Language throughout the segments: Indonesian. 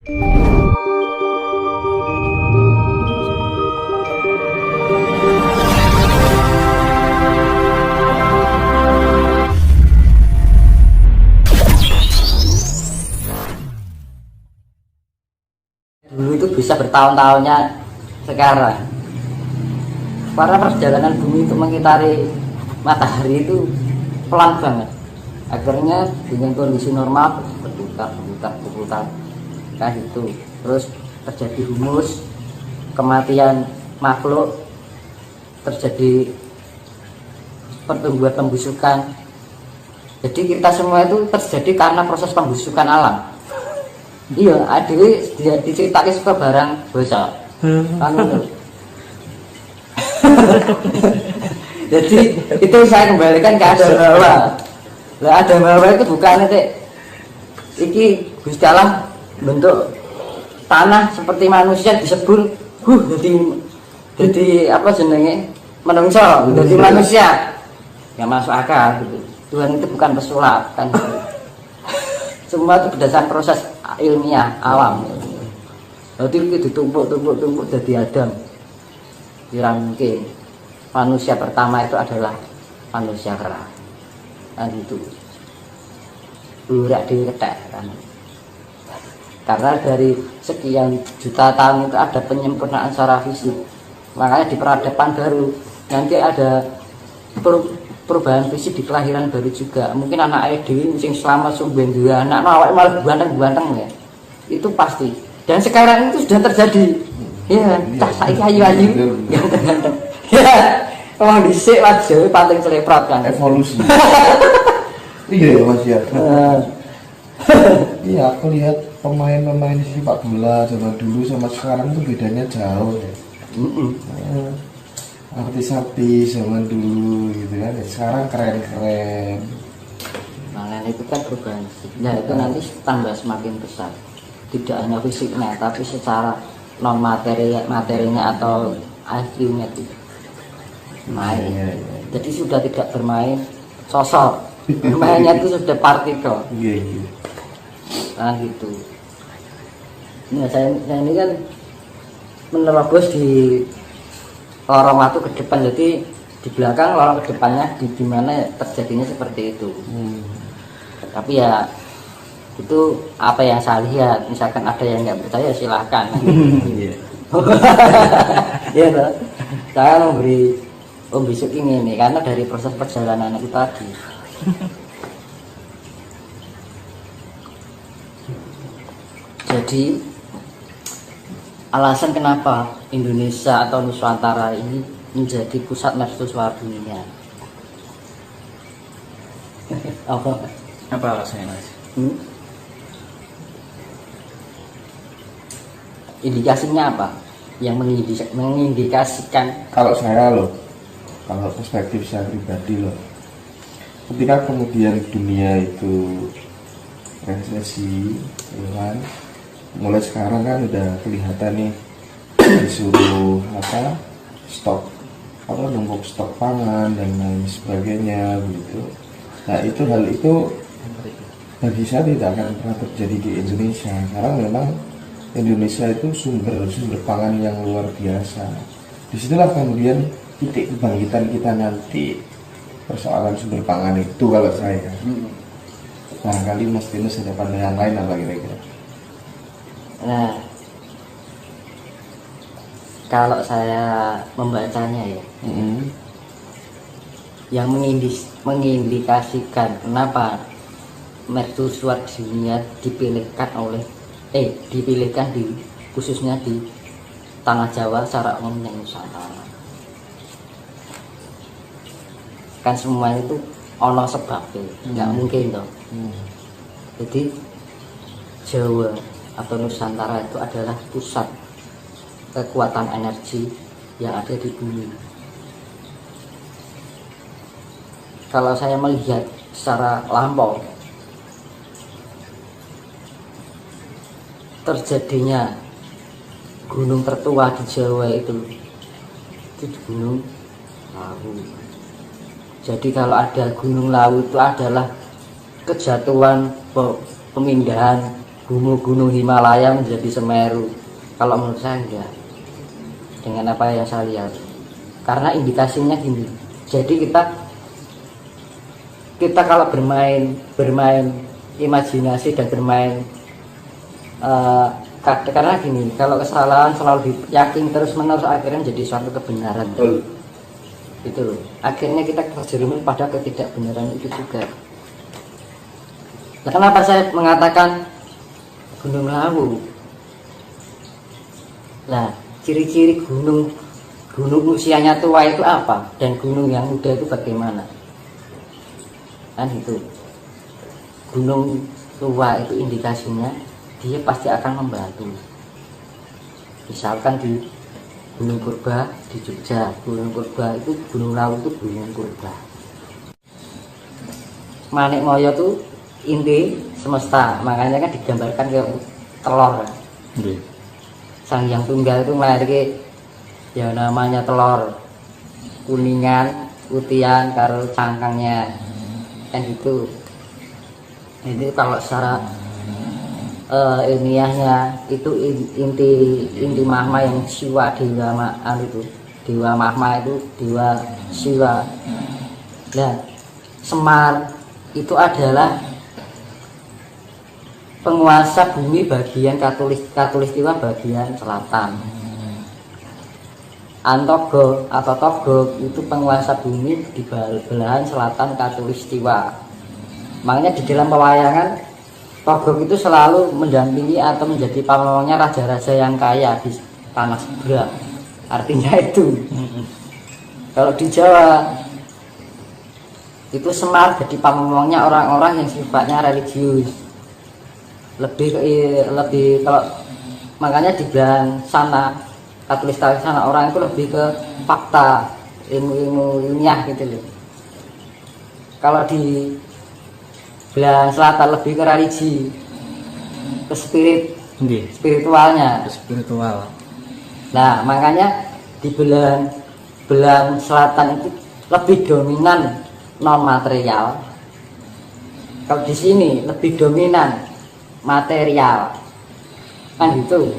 Dulu itu bisa bertahun-tahunnya sekarang. Karena perjalanan bumi untuk mengitari matahari itu pelan banget. Akhirnya dengan kondisi normal berputar kayak gitu. Terus terjadi humus, kematian makhluk, terjadi pertumbuhan pembusukan. Jadi kita semua itu terjadi karena proses pembusukan alam. Iya, adewe diceritake suka barang bocah. Kan itu. Jadi itu saya kembalikan ke Adam Hawa. Lah Adam Hawa itu bukan iki Gusti Allah bentuk tanah seperti manusia disebul jadi apa jenenge menungso jadi manusia. Nggak masuk akal gitu. Tuhan itu bukan pesulap kan. Semua itu berdasarkan proses ilmiah alam. Jadi itu ditumpuk jadi Adam. Tidak mungkin. Manusia pertama itu adalah manusia kera. Kan itu. Burak diketek kan. Karena dari sekian juta tahun itu ada penyempurnaan secara fisik. Makanya di peradaban baru nanti ada perubahan fisik di kelahiran baru juga. Mungkin anak dewi sing selama sumben dua anak awake malah ganteng ya. Itu pasti. Dan sekarang itu sudah terjadi. Ya, cah saiki ayu-ayu ganteng-ganteng. Ya, orang dhisik wajah paling celeprat kan evolusi. Iya ya Mas ya. Iya, aku lihat pemain-pemain sepak bola zaman dulu sama sekarang itu bedanya jauh ya. Artis-artis zaman dulu gitu kan, sekarang keren-keren. Nah itu kan perubahan fisiknya itu nanti tambah semakin besar. Tidak hanya fisiknya, tapi secara non materinya atau IQ-nya itu main. Jadi sudah tidak bermain sosok, bermainnya itu sudah partikel. Nah gitu. Nah saya ini kan menerobos di lorong waktu ke depan, jadi di belakang lorong ke depannya di mana terjadinya seperti itu. Tapi ya itu apa yang saya lihat, misalkan ada yang nggak percaya silahkan. Ya toh, saya memberi pembisuk ini nih karena dari proses perjalanan itu tadi. Jadi alasan kenapa Indonesia atau Nusantara ini menjadi pusat mercusuar dunia. Apa alasannya Mas? Indikasinya apa? Yang mengindikasikan Kalau saya loh, kalau perspektif saya pribadi loh, ketika kemudian dunia itu resesi, ya kan, mulai sekarang kan udah kelihatan nih disuruh numpuk stok pangan dan lain sebagainya begitu. Nah itu hal itu bagi saya tidak akan pernah terjadi di Indonesia karena memang Indonesia itu sumber pangan yang luar biasa. Disitulah kemudian titik kebangkitan kita nanti persoalan sumber pangan itu kalau saya. Barangkali Mas Tinus ada pandangan lain apa kira-kira? Nah, kalau saya membacanya ya, yang mengindikasikan kenapa mercusuar dunia dipilihkan khususnya di tanah Jawa secara umum dan Nusantara. Kan semua itu ono sebabnya, nggak mungkin toh. Jadi Jawa atau Nusantara itu adalah pusat kekuatan energi yang ada di bumi. Kalau saya melihat secara lampau, terjadinya gunung tertua di Jawa itu di Gunung Lawu. Jadi kalau ada Gunung Lawu itu adalah kejatuhan pemindahan gunung-gunung Himalaya menjadi Semeru. Kalau menurut saya enggak, dengan apa yang saya lihat, karena indikasinya gini. Jadi kita kalau bermain imajinasi dan bermain karena gini, kalau kesalahan selalu yakin terus menerus akhirnya menjadi suatu kebenaran. Itu loh, akhirnya kita terjerumus pada ketidakbenaran itu juga. Nah, kenapa saya mengatakan Gunung Lawu? Nah, ciri-ciri gunung usianya tua itu apa, dan gunung yang muda itu bagaimana? Kan itu, gunung tua itu indikasinya dia pasti akan membantu. Misalkan di Gunung Purba di Jogja, Gunung Purba itu, Gunung Lawu itu Gunung Purba. Manik Moyo itu inti semesta, makanya kan digambarkan kayak telur. Sang Hyang Tunggal itu melahirkan yang namanya telur, kuningan, putihan, karo cangkangnya, kan gitu. Ini kalau secara ilmiahnya itu inti mahma yang siwa dewa itu dewa mahma itu dewa siwa. Nah, Semar itu adalah penguasa bumi bagian katulistiwa bagian selatan. Antogo atau Togog itu penguasa bumi di belahan selatan katulistiwa. Makanya di dalam pewayangan Togog itu selalu mendampingi atau menjadi pamongnya raja-raja yang kaya di tanah seberang. Artinya itu. Kalau di Jawa itu Semar jadi pamongnya orang-orang yang sifatnya religius. Lebih kalau makanya di belahan sana Katolik sana orang itu lebih ke fakta, ilmu ilmiah gitu loh. Kalau di belahan selatan lebih ke religi, ke spiritualnya. Spiritual. Nah, makanya di belahan selatan itu lebih dominan non material. Kalau di sini lebih dominan material, kan gitu.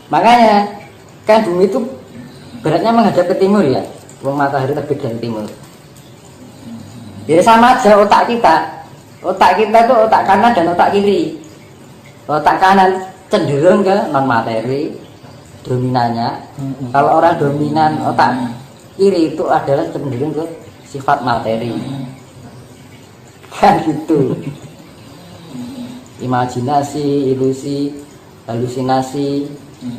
Makanya kan bumi itu beratnya menghadap ke timur ya, matahari terbit dari timur. Jadi sama aja otak kita itu otak kanan dan otak kiri. Otak kanan cenderung ke non materi dominannya. Kalau orang dominan otak kiri itu adalah cenderung ke sifat materi, kan gitu. Imajinasi, ilusi, halusinasi,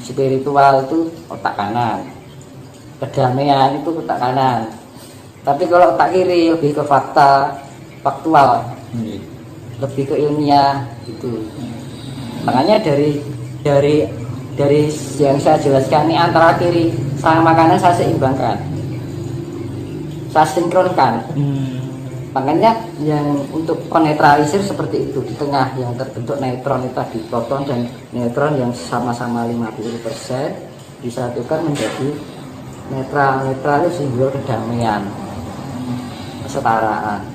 spiritual itu otak kanan. Kedamaian itu otak kanan. Tapi kalau otak kiri lebih ke faktual, lebih ke ilmiah gitu. Makanya dari yang saya jelaskan ini antara kiri sama kanan saya seimbangkan, saya sinkronkan. Makanya yang untuk penetralisir seperti itu, di tengah yang terbentuk neutron itu tadi, proton dan neutron yang sama-sama 50% disatukan menjadi netral. Netral itu simbol kedamaian, kesetaraan,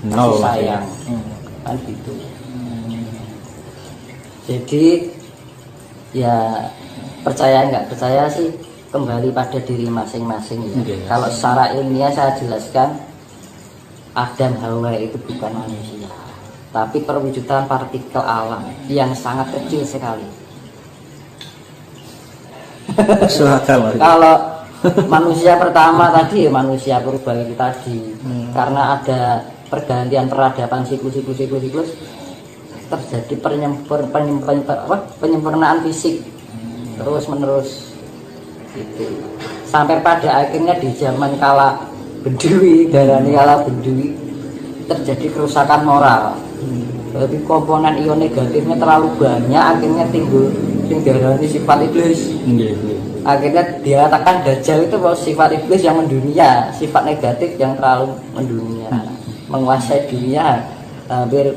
kasih sayang, kan gitu. Jadi ya percaya nggak percaya sih kembali pada diri masing-masing ya. Kalau secara ilmiah saya jelaskan, Adam Hawa itu bukan manusia, tapi perwujudan partikel alam yang sangat kecil sekali. Kalau manusia pertama tadi, manusia purba itu tadi, karena ada pergantian peradaban siklus terjadi penyempurnaan fisik terus menerus gitu. Sampai pada akhirnya di zaman kala Bedui, darani kala Bedui, terjadi kerusakan moral. Jadi komponen ion negatifnya terlalu banyak, akhirnya timbul yang darani sifat iblis. Akhirnya dikatakan Dajjal itu bahwa sifat iblis yang mendunia, sifat negatif yang terlalu mendunia, menguasai dunia, hampir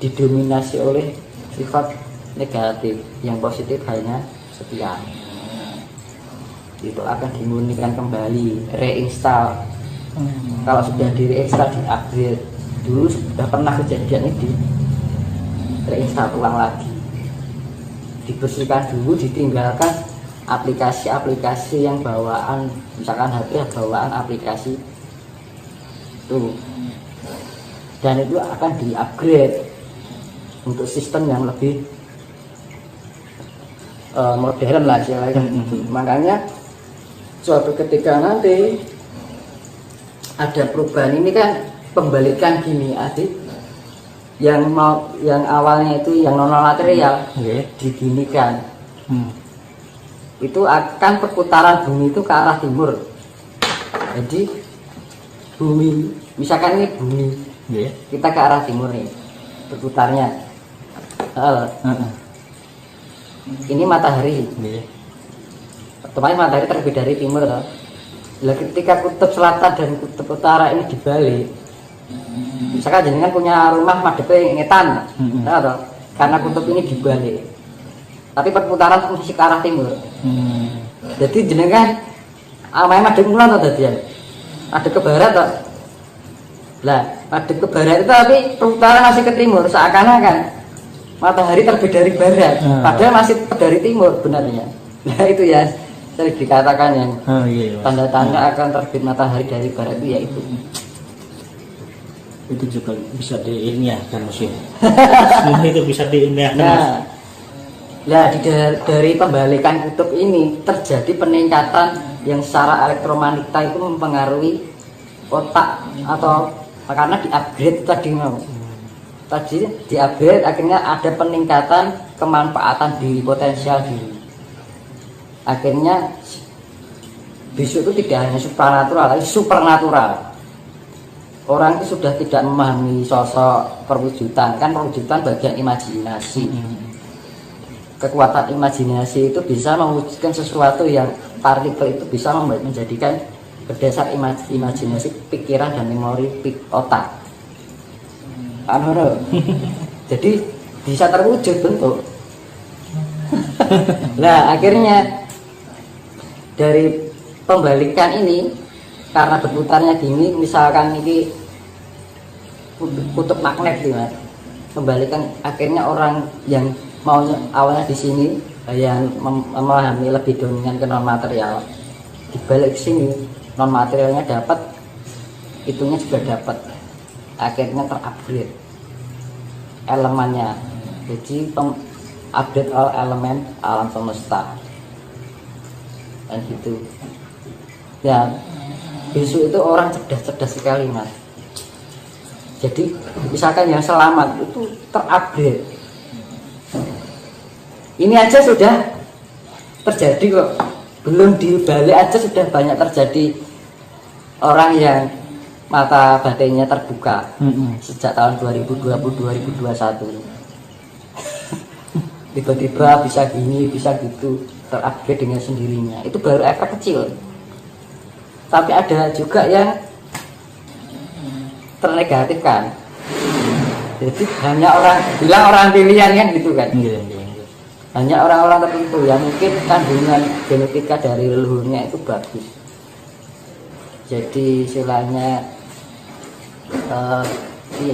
didominasi oleh sifat negatif, yang positif hanya sekian. Itu akan dimurnikan kembali, reinstall. Kalau sudah di reinstall, di upgrade. Dulu sudah pernah kejadian ini reinstall ulang lagi, dibersihkan dulu, ditinggalkan aplikasi-aplikasi yang bawaan, misalkan HP bawaan aplikasi itu, dan itu akan di-upgrade untuk sistem yang lebih modern lah istilahnya. Makanya suatu ketika nanti ada perubahan ini kan pembalikan gini adik, yang awalnya itu yang non material diginikan, itu akan perputaran bumi itu ke arah timur. Jadi bumi, misalkan ini bumi, kita ke arah timur nih berputarnya. Ini matahari, otomatis matahari terbit dari timur toh. Lah ketika kutub selatan dan kutub utara ini dibalik, misalkan jenengan punya rumah madhepe ngetan, toh, karena kutub ini dibalik, tapi perputaran masih ke arah timur. Jadi jenengan amai madhep mulon toh dadian, madhep ke barat toh. Lah madhep ke barat itu tapi perputaran masih ke timur, seakan-akan matahari terbit dari barat, padahal masih dari timur benarnya. Nah itu ya sering dikatakan yang tanda-tanda akan terbit matahari dari barat itu ya itu juga bisa diilmiahkan musim. Semua itu bisa diilmiahkan. Nah, dari pembalikan kutub ini terjadi peningkatan yang secara elektromagnetik itu mempengaruhi otak, atau karena di-upgrade tadi di-upgrade, akhirnya ada peningkatan kemanfaatan diri, potensial diri. Akhirnya besok itu tidak hanya supranatural, tapi supernatural. Orang itu sudah tidak memahami sosok perwujudan, kan perwujudan bagian imajinasi. Kekuatan imajinasi itu bisa mewujudkan sesuatu yang partikel itu bisa menjadikan berdasar imajinasi pikiran dan memori otak. Jadi bisa terwujud bentuk. Nah akhirnya dari pembalikan ini, karena berputarnya gini, misalkan ini kutub magnet gitu, pembalikan akhirnya orang yang maunya awalnya di sini yang memahami lebih dominan ke non material, dibalik sini non materialnya dapat, itunya juga dapat, akhirnya terupgrade elemennya. Jadi update all elemen alam semesta dan gitu ya. Besok itu orang cerdas sekali mas. Jadi misalkan yang selamat itu terupgrade, ini aja sudah terjadi kok, belum dibalik aja sudah banyak terjadi orang yang mata batinnya terbuka sejak tahun 2020-2021. Tiba-tiba bisa gini, bisa gitu, terupgrade dengan sendirinya. Itu baru efek kecil. Tapi ada juga yang ternegatifkan. Jadi hanya orang pilihan kan gitu kan. Hanya orang-orang tertentu yang mungkin kandungan genetika dari leluhurnya itu bagus. Jadi istilahnya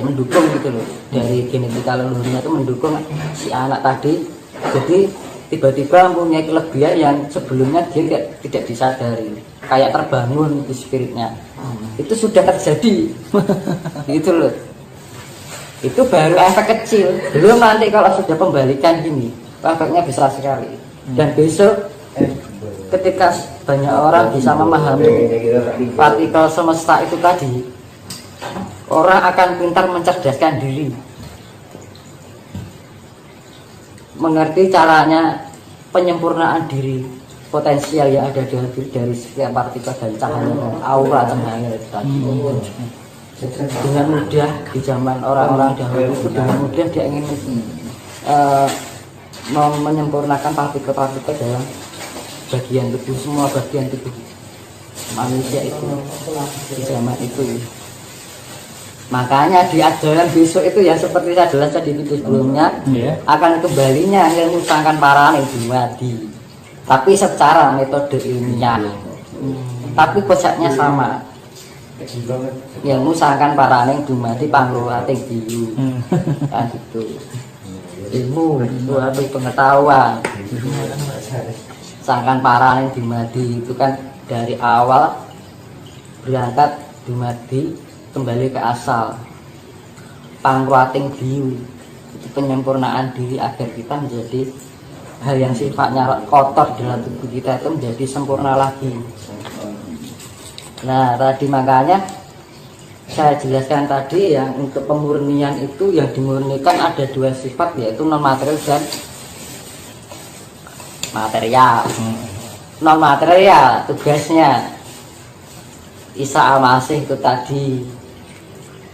mendukung gitu loh, dari genetika leluhurnya itu mendukung si anak tadi. Jadi tiba-tiba mempunyai kelebihan yang sebelumnya dia tidak disadari, kayak terbangun di spiritnya. Itu sudah terjadi. Gitu loh. Itu baru efek kecil, belum nanti kalau sudah pembalikan gini efeknya besar sekali. Dan besok ketika banyak orang bisa memahami partikel semesta itu tadi, orang akan pintar mencerdaskan diri, mengerti caranya penyempurnaan diri, potensial yang ada dari setiap partikel dan cahaya dan aura cahaya itu tadi. Dengan mudah di zaman orang-orang dahulu itu dengan mudah dia ingin menyempurnakan partikel-partikel dalam bagian tubuh, semua bagian tubuh manusia itu di zaman itu. Makanya di ajaran besok itu ya seperti saya jelaskan di video sebelumnya, akan kembalinya ilmu sangkan parane Dumadi, tapi secara metode ilmiah, tapi konsepnya sama. Ilmu sangkan parane Dumadi panglurating biyu kan gitu. ilmu, suatu pengetahuan. Sangkan paraning dumadi itu kan dari awal berangkat dumadi kembali ke asal. Pangruating biu itu penyempurnaan diri agar kita menjadi hal yang sifatnya kotor dalam tubuh kita itu menjadi sempurna lagi. Nah tadi makanya saya jelaskan tadi yang untuk pemurnian itu yang dimurnikan ada dua sifat, yaitu non material dan material. Non material tugasnya Isa Al-Masih itu tadi,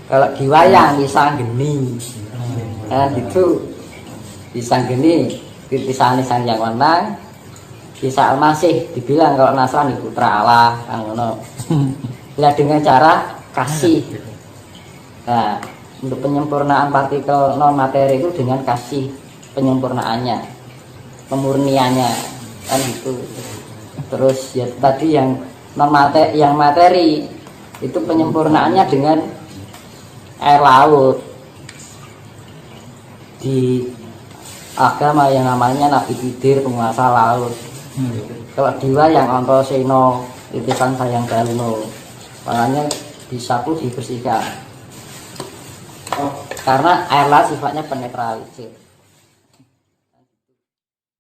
kalau diwayang bisa geni, itu bisa geni titisan Sang Yang Wenang. Isa Al-Masih dibilang kalau Nasrani putra Allah kan ngono. Lah dengan cara kasih. Nah, untuk penyempurnaan partikel non materi itu dengan kasih penyempurnaannya, pemurniannya kan gitu. Terus ya tadi yang non materi, yang materi itu penyempurnaannya dengan air laut. Di agama yang namanya Nabi Khidir, penguasa laut. Kalau diwa yang Antasena, titisan Sayang Dalno, makanya disapu dibersihkan karena air laut sifatnya penetralisir.